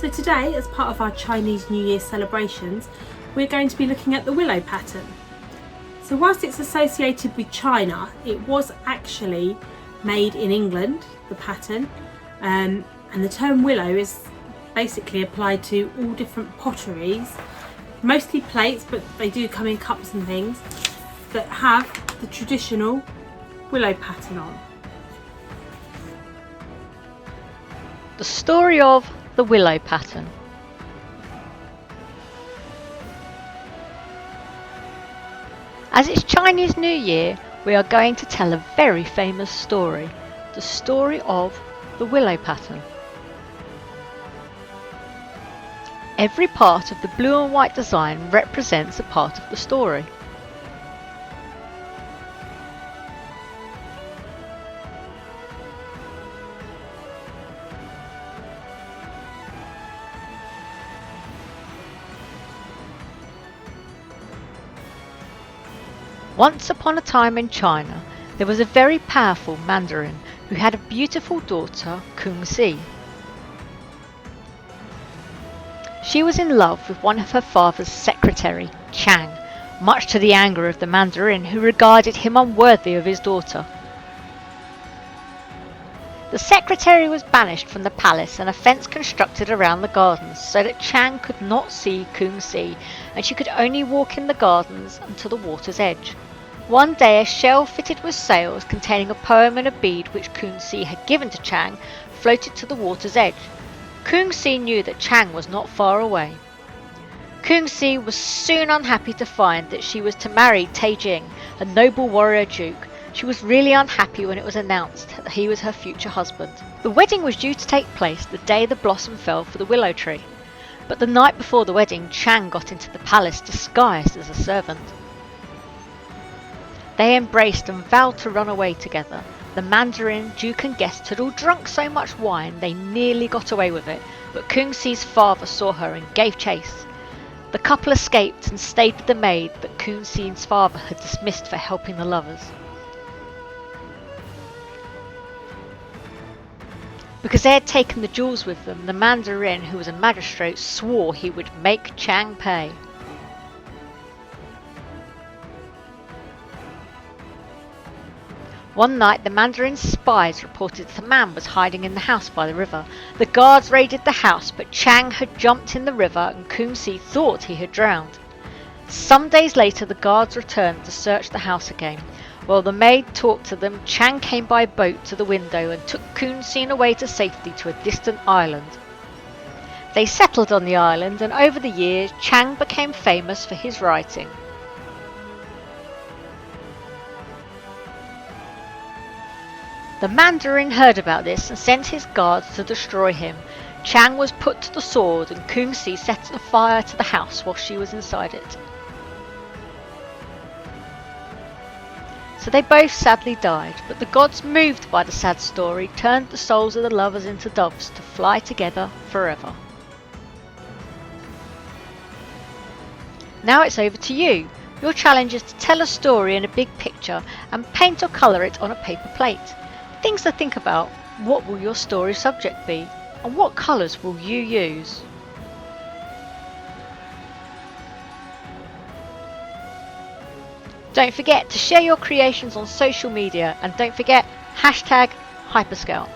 So today, as part of our Chinese New Year celebrations, we're going to be looking at the willow pattern. So whilst it's associated with China, it was actually made in England, the pattern, and the term willow is basically applied to all different potteries, mostly plates, but they do come in cups and things, that have the traditional willow pattern on. The story of the willow pattern. As it's Chinese New Year, we are going to tell a very famous story, the story of the willow pattern. Every part of the blue and white design represents a part of the story. Once upon a time in China, there was a very powerful mandarin who had a beautiful daughter, Kung-si. She was in love with one of her father's secretary, Chang, much to the anger of the mandarin, who regarded him unworthy of his daughter. The secretary was banished from the palace and a fence constructed around the gardens so that Chang could not see Kung-si and she could only walk in the gardens until the water's edge. One day a shell fitted with sails containing a poem and a bead which Kung-si had given to Chang floated to the water's edge. Kung-si knew that Chang was not far away. Kung-si was soon unhappy to find that she was to marry Taijing, a noble warrior duke. She was really unhappy when it was announced that he was her future husband. The wedding was due to take place the day the blossom fell for the willow tree. But the night before the wedding, Chang got into the palace disguised as a servant. They embraced and vowed to run away together. The mandarin, duke and guests had all drunk so much wine they nearly got away with it, but Kung-si's father saw her and gave chase. The couple escaped and stayed with the maid that Kung-si's father had dismissed for helping the lovers. Because they had taken the jewels with them, the mandarin, who was a magistrate, swore he would make Chang pay. One night the mandarin's spies reported that a man was hiding in the house by the river. The guards raided the house, but Chang had jumped in the river and Kung-si thought he had drowned. Some days later the guards returned to search the house again. While the maid talked to them, Chang came by boat to the window and took Kung-si away to safety to a distant island. They settled on the island, and over the years Chang became famous for his writing. The mandarin heard about this and sent his guards to destroy him. Chang was put to the sword and Kung-si set a fire to the house while she was inside it. So they both sadly died, but the gods, moved by the sad story, turned the souls of the lovers into doves to fly together forever. Now it's over to you. Your challenge is to tell a story in a big picture and paint or colour it on a paper plate. Things to think about: what will your story subject be, and what colours will you use? Don't forget to share your creations on social media, and don't forget #HyperScout.